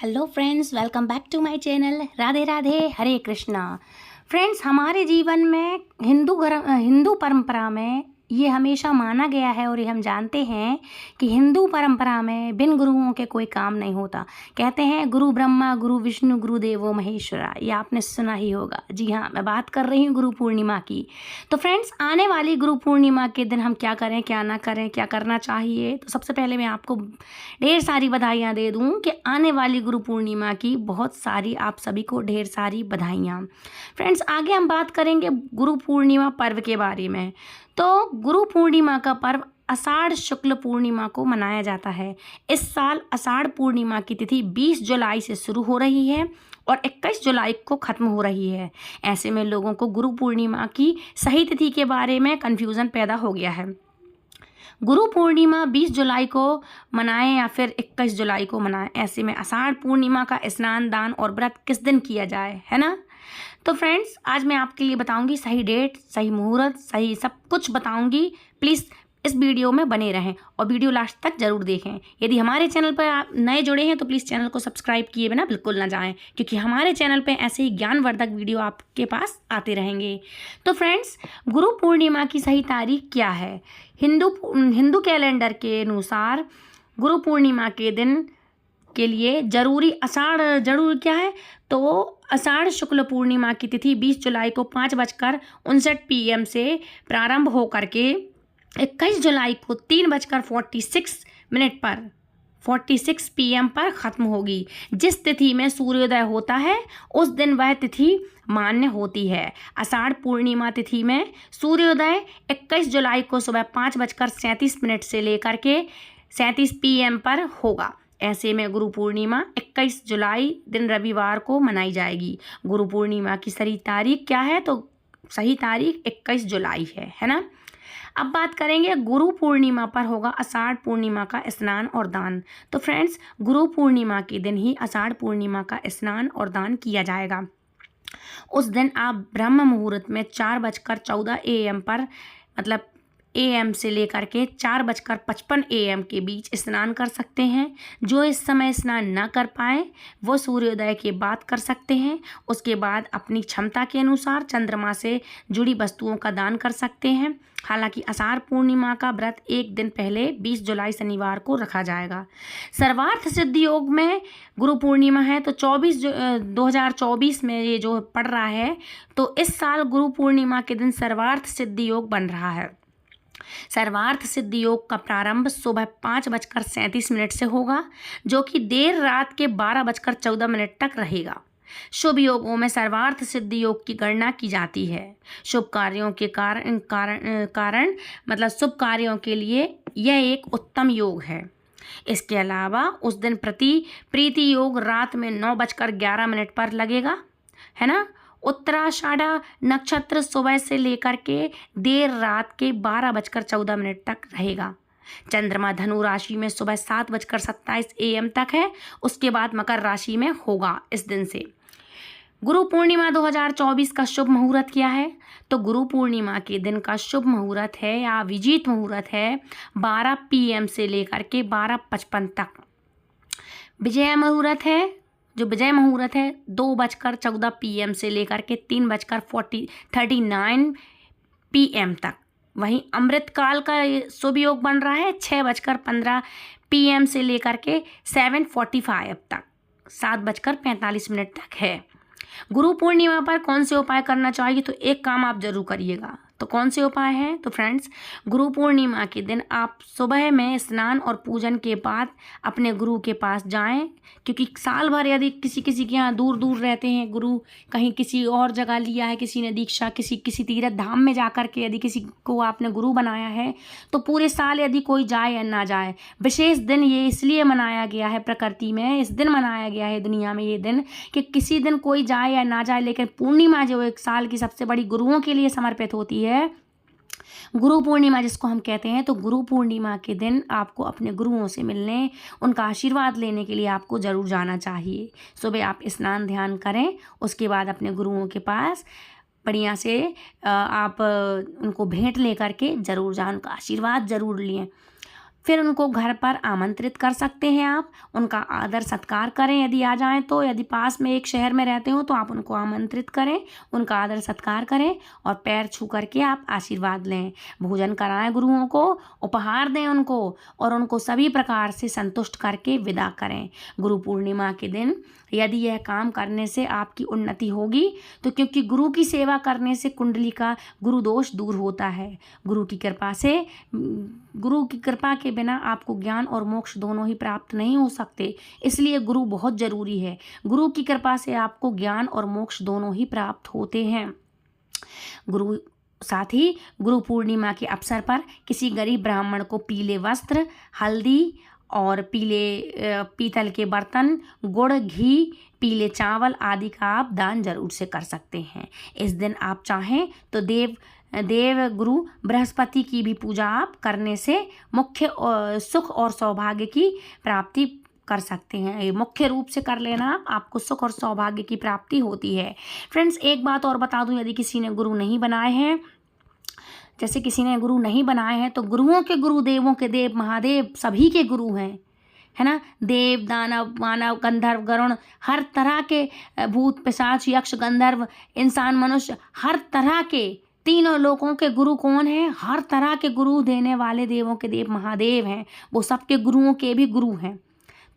Hello friends, welcome back to my channel. Radhe Radhe, Hare Krishna. Friends, हमारे जीवन में हिंदू परंपरा में ये हमेशा माना गया है और ये हम जानते हैं कि हिंदू परंपरा में बिन गुरुओं के कोई काम नहीं होता। कहते हैं गुरु ब्रह्मा गुरु विष्णु गुरु देवो महेश्वरा। ये आपने सुना ही होगा। जी हाँ, मैं बात कर रही हूँ गुरु पूर्णिमा की। तो फ्रेंड्स, आने वाली गुरु पूर्णिमा के दिन हम क्या करें, क्या ना करें, क्या करना चाहिए। तो सबसे पहले मैं आपको ढेर सारी बधाइयाँ दे दूँ कि आने वाली गुरु पूर्णिमा की बहुत सारी आप सभी को ढेर सारी बधाइयाँ। फ्रेंड्स, आगे हम बात करेंगे गुरु पूर्णिमा पर्व के बारे में। तो गुरु पूर्णिमा का पर्व आषाढ़ शुक्ल पूर्णिमा को मनाया जाता है। इस साल आषाढ़ पूर्णिमा की तिथि 20 जुलाई से शुरू हो रही है और 21 जुलाई को ख़त्म हो रही है। ऐसे में लोगों को गुरु पूर्णिमा की सही तिथि के बारे में कन्फ्यूज़न पैदा हो गया है। गुरु पूर्णिमा 20 जुलाई को मनाएं या फिर 21 जुलाई को मनाएं। ऐसे में आषाढ़ पूर्णिमा का स्नान दान और व्रत किस दिन किया जाए, है ना। तो फ्रेंड्स, आज मैं आपके लिए बताऊंगी सही डेट, सही मुहूर्त, सही सब कुछ बताऊंगी। प्लीज़ इस वीडियो में बने रहें और वीडियो लास्ट तक जरूर देखें। यदि हमारे चैनल पर आप नए जुड़े हैं तो प्लीज़ चैनल को सब्सक्राइब किए बिना बिल्कुल ना जाएं, क्योंकि हमारे चैनल पे ऐसे ही ज्ञानवर्धक वीडियो आपके पास आते रहेंगे। तो फ्रेंड्स, गुरु पूर्णिमा की सही तारीख क्या है। हिंदू कैलेंडर के अनुसार गुरु पूर्णिमा के दिन के लिए जरूरी क्या है, तो आषाढ़ शुक्ल पूर्णिमा की तिथि 20 जुलाई को 5:59 PM से प्रारंभ हो करके 21 जुलाई को 3:46 पर 46 PM पर ख़त्म होगी। जिस तिथि में सूर्योदय होता है उस दिन वह तिथि मान्य होती है। आषाढ़ पूर्णिमा तिथि में सूर्योदय 21 जुलाई को सुबह 5:37 से लेकर के 37 PM पर होगा। ऐसे में गुरु पूर्णिमा 21 जुलाई दिन रविवार को मनाई जाएगी। गुरु पूर्णिमा की सही तारीख क्या है, तो सही तारीख 21 जुलाई है ना। अब बात करेंगे गुरु पूर्णिमा पर होगा आषाढ़ पूर्णिमा का स्नान और दान। तो फ्रेंड्स, गुरु पूर्णिमा के दिन ही आषाढ़ पूर्णिमा का स्नान और दान किया जाएगा। उस दिन आप ब्रह्म मुहूर्त में 4:14 AM पर, मतलब AM से लेकर के 4:55 AM के बीच स्नान कर सकते हैं। जो इस समय स्नान न कर पाए वो सूर्योदय के बाद कर सकते हैं। उसके बाद अपनी क्षमता के अनुसार चंद्रमा से जुड़ी वस्तुओं का दान कर सकते हैं। हालांकि आषाढ़ पूर्णिमा का व्रत एक दिन पहले 20 जुलाई शनिवार को रखा जाएगा। सर्वार्थ सिद्धि योग में गुरु पूर्णिमा है, तो 2024 में ये जो पड़ रहा है, तो इस साल गुरु पूर्णिमा के दिन सर्वार्थ सिद्धि योग बन रहा है। सर्वार्थ सिद्धि योग का प्रारंभ सुबह 5:37 से होगा, जो कि देर रात के 12:14 तक रहेगा। शुभ योगों में सर्वार्थ सिद्धि योग की गणना की जाती है। शुभ कार्यों के कारण मतलब शुभ कार्यों के लिए यह एक उत्तम योग है। इसके अलावा उस दिन प्रीति योग रात में 9:11 पर लगेगा, है ना। उत्तराषाढ़ नक्षत्र सुबह से लेकर के देर रात के 12:14 तक रहेगा। चंद्रमा धनु राशि में सुबह 7:27 AM तक है। उसके बाद मकर राशि में होगा इस दिन से। गुरु पूर्णिमा 2024 का शुभ मुहूर्त क्या है, तो गुरु पूर्णिमा के दिन का शुभ मुहूर्त है या अभिजीत मुहूर्त है 12 PM से लेकर के 12:55 तक। विजय मुहूर्त है, जो विजय मुहूर्त है 2:14 PM से लेकर के 3:39 PM तक। वहीं अमृत काल का शुभ योग बन रहा है 6:15 PM से लेकर के 7:45 तक, 7:45 तक है। गुरु पूर्णिमा पर कौन से उपाय करना चाहिए, तो एक काम आप जरूर करिएगा। तो कौन से उपाय हैं, तो फ्रेंड्स, गुरु पूर्णिमा के दिन आप सुबह में स्नान और पूजन के बाद अपने गुरु के पास जाएं, क्योंकि साल भर यदि किसी के यहाँ दूर दूर रहते हैं गुरु, कहीं किसी और जगह लिया है, किसी ने दीक्षा किसी तीर्थ धाम में जाकर के यदि किसी को आपने गुरु बनाया है, तो पूरे साल यदि कोई जाए या ना जाए, विशेष दिन ये इसलिए मनाया गया है, प्रकृति में इस दिन मनाया गया है, दुनिया में ये दिन, कि किसी दिन कोई जाए या ना जाए, लेकिन पूर्णिमा जो एक साल की सबसे बड़ी गुरुओं के लिए समर्पित होती है, गुरु पूर्णिमा जिसको हम कहते हैं, तो गुरु पूर्णिमा के दिन आपको अपने गुरुओं से मिलने, उनका आशीर्वाद लेने के लिए आपको ज़रूर जाना चाहिए। सुबह आप स्नान ध्यान करें, उसके बाद अपने गुरुओं के पास बढ़िया से आप उनको भेंट ले करके ज़रूर जाएं, उनका आशीर्वाद ज़रूर लें। फिर उनको घर पर आमंत्रित कर सकते हैं आप, उनका आदर सत्कार करें यदि आ जाएं तो। यदि पास में एक शहर में रहते हो तो आप उनको आमंत्रित करें, उनका आदर सत्कार करें और पैर छू करके आप आशीर्वाद लें। भोजन कराएं गुरुओं को, उपहार दें उनको और उनको सभी प्रकार से संतुष्ट करके विदा करें। गुरु पूर्णिमा के दिन यदि यह काम करने से आपकी उन्नति होगी तो क्योंकि गुरु की सेवा करने से कुंडली का गुरु दोष दूर होता है। गुरु की कृपा के बिना आपको ज्ञान और मोक्ष दोनों ही प्राप्त नहीं हो सकते, इसलिए गुरु बहुत जरूरी है। गुरु की कृपा से आपको ज्ञान और मोक्ष दोनों ही प्राप्त होते हैं। साथ ही गुरु पूर्णिमा के अवसर पर किसी गरीब ब्राह्मण को पीले वस्त्र, हल्दी और पीतल के बर्तन, गुड़, घी, पीले चावल आदि का आप दान जरूर से कर सकते हैं। इस दिन आप चाहें तो देव गुरु बृहस्पति की भी पूजा आप करने से मुख्य सुख और सौभाग्य की प्राप्ति कर सकते हैं। ये मुख्य रूप से कर लेना, आपको सुख और सौभाग्य की प्राप्ति होती है। फ्रेंड्स, एक बात और बता दूं, यदि किसी ने गुरु नहीं बनाए हैं, जैसे किसी ने गुरु नहीं बनाए हैं, तो गुरुओं के गुरु देवों के देव महादेव सभी के गुरु हैं, है ना। देव, दानव, मानव, गंधर्व, गरुण, हर तरह के भूत, पिशाच, यक्ष, गंधर्व, इंसान, मनुष्य, हर तरह के तीनों लोगों के गुरु कौन हैं? हर तरह के गुरु देने वाले देवों के देव महादेव हैं, वो सबके गुरुओं के भी गुरु हैं।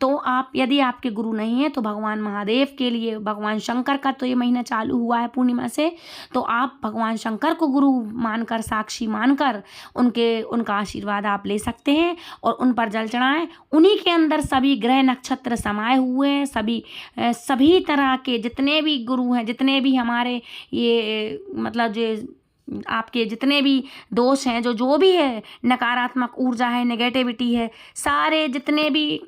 तो आप यदि आपके गुरु नहीं है तो भगवान महादेव के लिए, भगवान शंकर का तो ये महीना चालू हुआ है पूर्णिमा से, तो आप भगवान शंकर को गुरु मानकर, साक्षी मानकर उनका आशीर्वाद आप ले सकते हैं और उन पर जल चढ़ाएं। उन्हीं के अंदर सभी ग्रह नक्षत्र समाये हुए हैं, सभी तरह के जितने भी गुरु हैं, जितने भी हमारे ये मतलब जो आपके जितने भी दोष हैं, जो भी है, नकारात्मक ऊर्जा है, नेगेटिविटी है, सारे जितने भी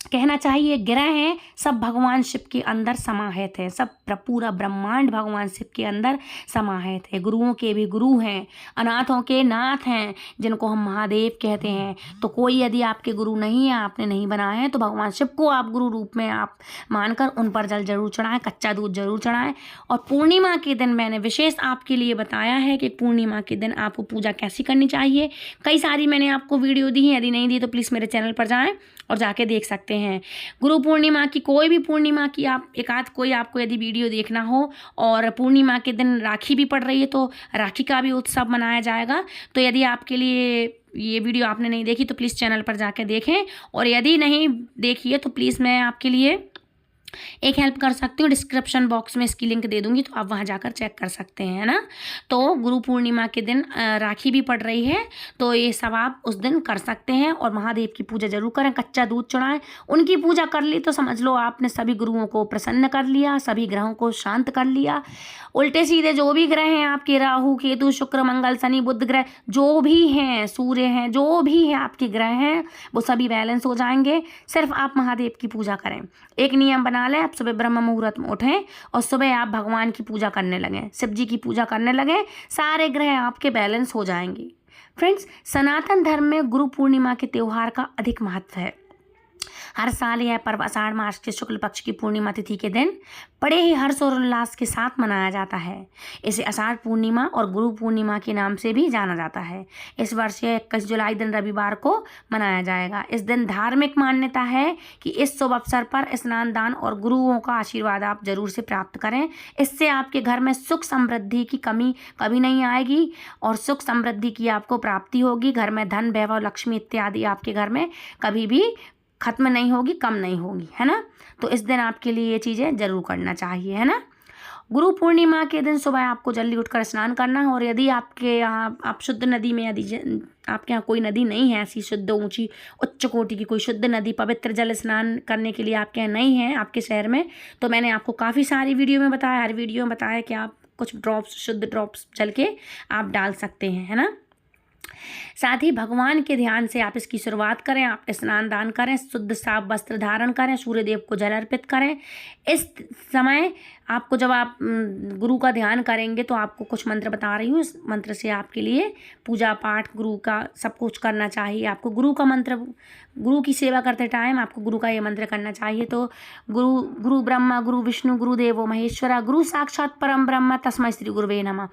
कहना चाहिए ग्रह हैं, सब भगवान शिव के अंदर समाहित है। सब पूरा ब्रह्मांड भगवान शिव के अंदर समाहित है। गुरुओं के भी गुरु हैं, अनाथों के नाथ हैं, जिनको हम महादेव कहते हैं। तो कोई यदि आपके गुरु नहीं है, आपने नहीं बनाए हैं, तो भगवान शिव को आप गुरु रूप में आप मानकर उन पर जल जरूर चढ़ाएं, कच्चा दूध जरूर चढ़ाएं। और पूर्णिमा के दिन मैंने विशेष आपके लिए बताया है कि पूर्णिमा के दिन आपको पूजा कैसी करनी चाहिए। कई सारी मैंने आपको वीडियो दी है, यदि नहीं दी तो प्लीज़ मेरे चैनल पर जाएं और जाके देख सकते हैं। गुरु पूर्णिमा की, कोई भी पूर्णिमा की आप एकाध कोई आपको यदि वीडियो देखना हो, और पूर्णिमा के दिन राखी भी पड़ रही है तो राखी का भी उत्सव मनाया जाएगा। तो यदि आपके लिए ये वीडियो आपने नहीं देखी तो प्लीज़ चैनल पर जाके देखें, और यदि नहीं देखी है तो प्लीज़ मैं आपके लिए एक हेल्प कर सकती हूँ, डिस्क्रिप्शन बॉक्स में इसकी लिंक दे दूंगी, तो आप वहाँ जाकर चेक कर सकते हैं, है ना। तो गुरु पूर्णिमा के दिन राखी भी पड़ रही है, तो ये सब आप उस दिन कर सकते हैं। और महादेव की पूजा जरूर करें, कच्चा दूध चढ़ाएं। उनकी पूजा कर ली तो समझ लो आपने सभी गुरुओं को प्रसन्न कर लिया, सभी ग्रहों को शांत कर लिया। उल्टे सीधे जो भी ग्रह हैं आपके, राहु, केतु, शुक्र, मंगल, शनि, बुध ग्रह जो भी हैं, सूर्य हैं, जो भी है आपके ग्रह हैं, वो सभी बैलेंस हो जाएंगे। सिर्फ आप महादेव की पूजा करें। एक नियम बना लें, आप सुबह ब्रह्म मुहूर्त में उठें और सुबह आप भगवान की पूजा करने लगें, शिव जी की पूजा करने लगें, सारे ग्रह आपके बैलेंस हो जाएंगे। फ्रेंड्स, सनातन धर्म में गुरु पूर्णिमा के त्यौहार का अधिक महत्व है। हर साल यह पर्व आषाढ़ मास के शुक्ल पक्ष की पूर्णिमा तिथि के दिन बड़े ही हर्ष और उल्लास के साथ मनाया जाता है। इसे आषाढ़ पूर्णिमा और गुरु पूर्णिमा के नाम से भी जाना जाता है। इस वर्ष यह 21 जुलाई दिन रविवार को मनाया जाएगा। इस दिन धार्मिक मान्यता है कि इस शुभ अवसर पर स्नान, दान और गुरुओं का आशीर्वाद आप जरूर से प्राप्त करें। इससे आपके घर में सुख समृद्धि की कमी कभी नहीं आएगी और सुख समृद्धि की आपको प्राप्ति होगी। घर में धन, वैभव, लक्ष्मी इत्यादि आपके घर में कभी भी खत्म नहीं होगी, कम नहीं होगी, है ना। तो इस दिन आपके लिए ये चीज़ें जरूर करना चाहिए, है ना। गुरु पूर्णिमा के दिन सुबह आपको जल्दी उठकर स्नान करना है। और यदि आपके यहाँ आप शुद्ध नदी में, यदि आपके यहाँ कोई नदी नहीं है ऐसी शुद्ध, ऊंची, उच्च कोटि की कोई शुद्ध नदी, पवित्र जल स्नान करने के लिए आपके यहाँ नहीं है आपके शहर में, तो मैंने आपको काफ़ी सारी वीडियो में बताया, हर वीडियो में बताया कि आप कुछ ड्रॉप्स, शुद्ध ड्रॉप्स जल के आप डाल सकते हैं, है ना। साथ ही भगवान के ध्यान से आप इसकी शुरुआत करें। आप स्नान दान करें, शुद्ध साफ वस्त्र धारण करें, सूर्य देव को जल अर्पित करें। इस समय आपको जब आप गुरु का ध्यान करेंगे तो आपको कुछ मंत्र बता रही हूँ, इस मंत्र से आपके लिए पूजा पाठ, गुरु का सब कुछ करना चाहिए। आपको गुरु का मंत्र, गुरु की सेवा करते टाइम आपको गुरु का ये मंत्र करना चाहिए। तो गुरु ब्रह्मा, गुरु विष्णु, गुरुदेवो महेश्वरा, गुरु साक्षात परम ब्रह्म, तस्मै श्री गुरुवे नमः।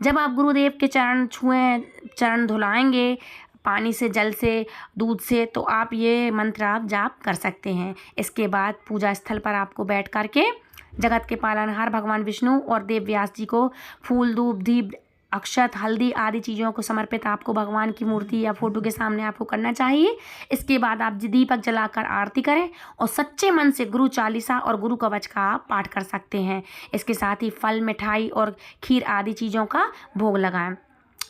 जब आप गुरुदेव के चरण छुएं, चरण धुलाएंगे, पानी से, जल से, दूध से, तो आप ये मंत्र आप जाप कर सकते हैं। इसके बाद पूजा स्थल पर आपको बैठ कर के जगत के पालनहार भगवान विष्णु और देव व्यास जी को फूल, धूप, दीप, अक्षत, हल्दी आदि चीज़ों को समर्पित आपको भगवान की मूर्ति या फोटो के सामने आपको करना चाहिए। इसके बाद आप दीपक जलाकर आरती करें और सच्चे मन से गुरु चालीसा और गुरु कवच का आप पाठ कर सकते हैं। इसके साथ ही फल, मिठाई और खीर आदि चीज़ों का भोग लगाएं।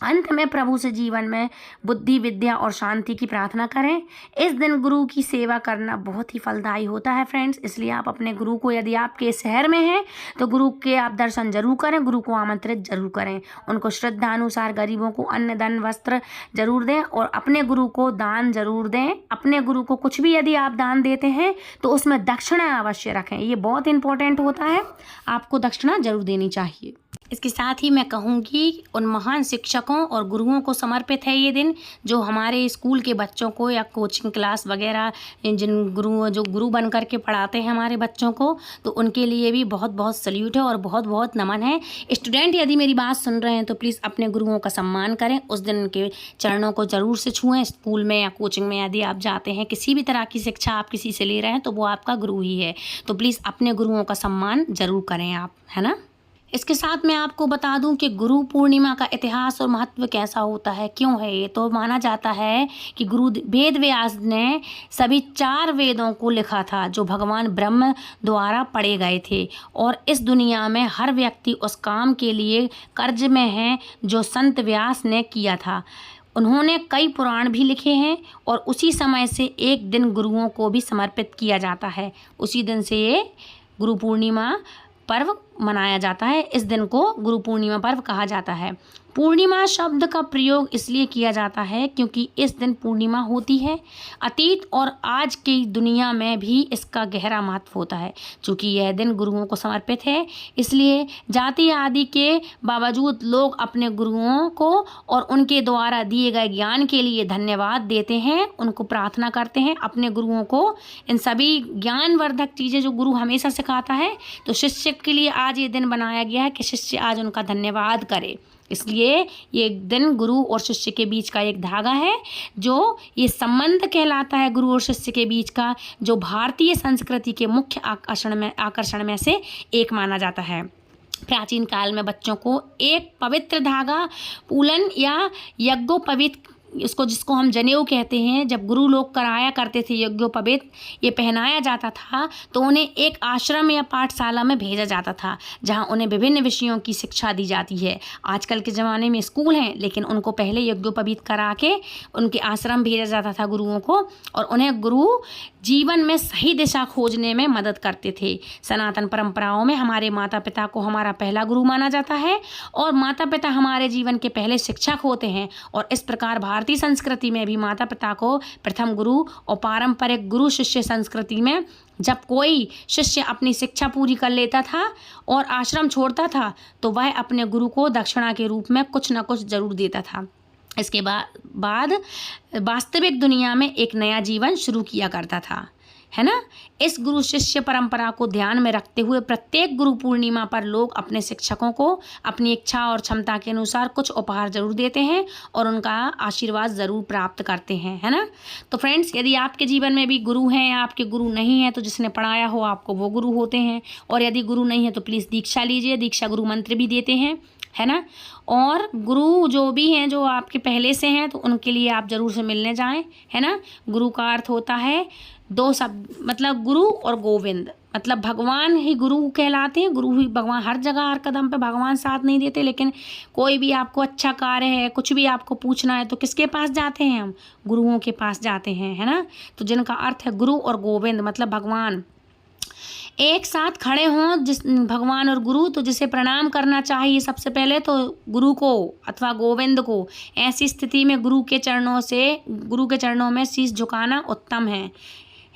अंत में प्रभु से जीवन में बुद्धि, विद्या और शांति की प्रार्थना करें। इस दिन गुरु की सेवा करना बहुत ही फलदायी होता है फ्रेंड्स, इसलिए आप अपने गुरु को, यदि आपके शहर में हैं तो गुरु के आप दर्शन जरूर करें, गुरु को आमंत्रित जरूर करें, उनको श्रद्धा अनुसार गरीबों को अन्न, धन, वस्त्र जरूर दें और अपने गुरु को दान जरूर दें। अपने गुरु को कुछ भी यदि आप दान देते हैं तो उसमें दक्षिणा अवश्य रखें, ये बहुत इंपॉर्टेंट होता है, आपको दक्षिणा जरूर देनी चाहिए। इसके साथ ही मैं कहूँगी उन महान शिक्षकों और गुरुओं को समर्पित है ये दिन, जो हमारे स्कूल के बच्चों को या कोचिंग क्लास वगैरह जिन जो गुरु बन कर के पढ़ाते हैं हमारे बच्चों को, तो उनके लिए भी बहुत बहुत सल्यूट है और बहुत बहुत नमन है। स्टूडेंट यदि मेरी बात सुन रहे हैं तो प्लीज़ अपने गुरुओं का सम्मान करें, उस दिन उनके चरणों को ज़रूर से छुएं। स्कूल में या कोचिंग में यदि आप जाते हैं, किसी भी तरह की शिक्षा आप किसी से ले रहे हैं तो वो आपका गुरु ही है, तो प्लीज़ अपने गुरुओं का सम्मान ज़रूर करें आप, है ना। इसके साथ मैं आपको बता दूं कि गुरु पूर्णिमा का इतिहास और महत्व कैसा होता है, क्यों है ये। तो माना जाता है कि गुरु वेद व्यास ने सभी 4 वेदों को लिखा था जो भगवान ब्रह्म द्वारा पढ़े गए थे, और इस दुनिया में हर व्यक्ति उस काम के लिए कर्ज में है जो संत व्यास ने किया था। उन्होंने कई पुराण भी लिखे हैं और उसी समय से एक दिन गुरुओं को भी समर्पित किया जाता है। उसी दिन से ये गुरु पूर्णिमा पर्व मनाया जाता है। इस दिन को गुरु पूर्णिमा पर्व कहा जाता है। पूर्णिमा शब्द का प्रयोग इसलिए किया जाता है क्योंकि इस दिन पूर्णिमा होती है। अतीत और आज की दुनिया में भी इसका गहरा महत्व होता है। चूँकि यह दिन गुरुओं को समर्पित है, इसलिए जाति आदि के बावजूद लोग अपने गुरुओं को और उनके द्वारा दिए गए ज्ञान के लिए धन्यवाद देते हैं, उनको प्रार्थना करते हैं। अपने गुरुओं को इन सभी ज्ञानवर्धक चीज़ें जो गुरु हमेशा सिखाता है, तो शिष्य के लिए आज ये दिन बनाया गया है कि शिष्य आज उनका धन्यवाद करे। इसलिए ये दिन गुरु और शिष्य के बीच का एक धागा है, जो ये संबंध कहलाता है गुरु और शिष्य के बीच का, जो भारतीय संस्कृति के मुख्य आकर्षण में से एक माना जाता है। प्राचीन काल में बच्चों को एक पवित्र धागा, पूलन या यज्ञोपवीत, जिसको हम जनेऊ कहते हैं, जब गुरु लोग कराया करते थे यज्ञोपवीत, ये पहनाया जाता था, तो उन्हें एक आश्रम या पाठशाला में भेजा जाता था जहां उन्हें विभिन्न विषयों की शिक्षा दी जाती है। आजकल के ज़माने में स्कूल हैं, लेकिन उनको पहले यज्ञोपवीत करा के उनके आश्रम भेजा जाता था गुरुओं को, और उन्हें गुरु जीवन में सही दिशा खोजने में मदद करते थे। सनातन परंपराओं में हमारे माता पिता को हमारा पहला गुरु माना जाता है और माता पिता हमारे जीवन के पहले शिक्षक होते हैं, और इस प्रकार भारतीय संस्कृति में भी माता पिता को प्रथम गुरु, और पारंपरिक गुरु शिष्य संस्कृति में जब कोई शिष्य अपनी शिक्षा पूरी कर लेता था और आश्रम छोड़ता था, तो वह अपने गुरु को दक्षिणा के रूप में कुछ न कुछ जरूर देता था। इसके बाद वास्तविक दुनिया में एक नया जीवन शुरू किया करता था, है ना। इस गुरु शिष्य परंपरा को ध्यान में रखते हुए प्रत्येक गुरु पूर्णिमा पर लोग अपने शिक्षकों को अपनी इच्छा और क्षमता के अनुसार कुछ उपहार जरूर देते हैं और उनका आशीर्वाद ज़रूर प्राप्त करते हैं, है ना। तो फ्रेंड्स, यदि आपके जीवन में भी गुरु हैं या आपके गुरु नहीं हैं, तो जिसने पढ़ाया हो आपको वो गुरु होते हैं, और यदि गुरु नहीं है तो प्लीज़ दीक्षा लीजिए। दीक्षा गुरु मंत्र भी देते हैं, है ना। और गुरु जो भी हैं, जो आपके पहले से हैं, तो उनके लिए आप ज़रूर से मिलने जाएं, है ना। गुरु का अर्थ होता है 2 शब्द, मतलब गुरु और गोविंद, मतलब भगवान ही गुरु कहलाते हैं। गुरु ही भगवान, हर जगह हर कदम पे भगवान साथ नहीं देते, लेकिन कोई भी आपको अच्छा कार्य है, कुछ भी आपको पूछना है, तो किसके पास जाते हैं हम? गुरुओं के पास जाते हैं, है ना। तो जिनका अर्थ है गुरु और गोविंद, मतलब भगवान एक साथ खड़े हों, जिस भगवान और गुरु, तो जिसे प्रणाम करना चाहिए सबसे पहले तो गुरु को अथवा गोविंद को। ऐसी स्थिति में गुरु के चरणों में शीश झुकाना उत्तम है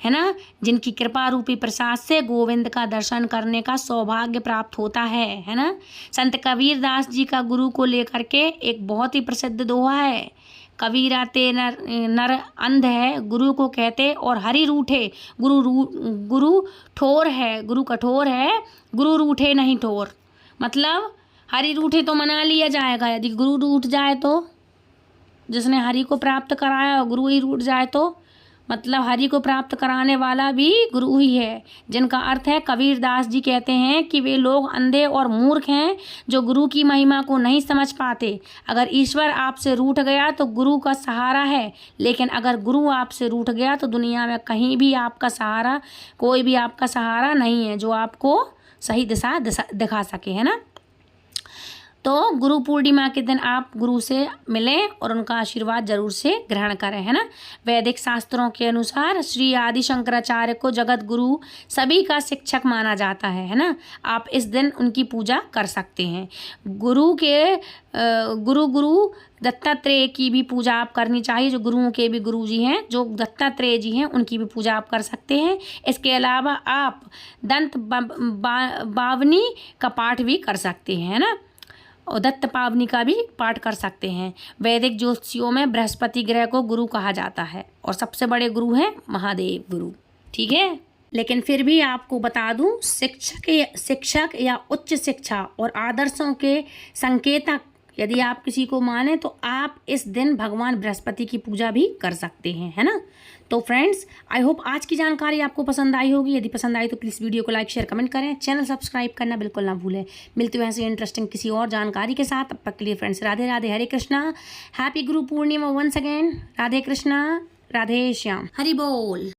ना। जिनकी कृपा रूपी प्रसाद से गोविंद का दर्शन करने का सौभाग्य प्राप्त होता है ना। संत कबीर दास जी का गुरु को लेकर के एक बहुत ही प्रसिद्ध दोहा है। कबीरा ते नर अंध है, गुरु को कहते और हरि रूठे। गुरु ठोर है, गुरु कठोर है, गुरु रूठे नहीं ठोर। मतलब हरि रूठे तो मना लिया जाएगा, यदि गुरु रूठ जाए तो जिसने हरि को प्राप्त कराया और गुरु ही रूठ जाए तो मतलब हरि को प्राप्त कराने वाला भी गुरु ही है, जिनका अर्थ है कबीर दास जी कहते हैं कि वे लोग अंधे और मूर्ख हैं जो गुरु की महिमा को नहीं समझ पाते। अगर ईश्वर आपसे रूठ गया तो गुरु का सहारा है, लेकिन अगर गुरु आपसे रूठ गया तो दुनिया में कहीं भी आपका सहारा, कोई भी आपका सहारा नहीं है जो आपको सही दिशा दिखा सके, है ना। तो गुरु पूर्णिमा के दिन आप गुरु से मिलें और उनका आशीर्वाद जरूर से ग्रहण करें, है ना। वैदिक शास्त्रों के अनुसार श्री आदि शंकराचार्य को जगत गुरु सभी का शिक्षक माना जाता है ना। आप इस दिन उनकी पूजा कर सकते हैं। गुरु दत्तात्रेय की भी पूजा आप करनी चाहिए, जो गुरुओं के भी गुरु जी हैं, जो दत्तात्रेय जी हैं, उनकी भी पूजा आप कर सकते हैं। इसके अलावा आप दंत बावनी का पाठ भी कर सकते हैं, है ना, और दत्त पावनी का भी पाठ कर सकते हैं। वैदिक ज्योतिषियों में बृहस्पति ग्रह को गुरु कहा जाता है और सबसे बड़े गुरु हैं महादेव गुरु, ठीक है। लेकिन फिर भी आपको बता दूं, शिक्षक या उच्च शिक्षा और आदर्शों के संकेतक यदि आप किसी को माने तो आप इस दिन भगवान बृहस्पति की पूजा भी कर सकते हैं, है ना। तो फ्रेंड्स, आई होप आज की जानकारी आपको पसंद आई होगी। यदि पसंद आई तो प्लीज़ वीडियो को लाइक शेयर कमेंट करें, चैनल सब्सक्राइब करना बिल्कुल ना भूलें। मिलते हुए ऐसे इंटरेस्टिंग किसी और जानकारी के साथ। तब तक के लिए friends, Radhe Radhe, Hare Krishna, happy Guru Purnima once again. Radhe Krishna, Radhe Shyam, Hari बोल।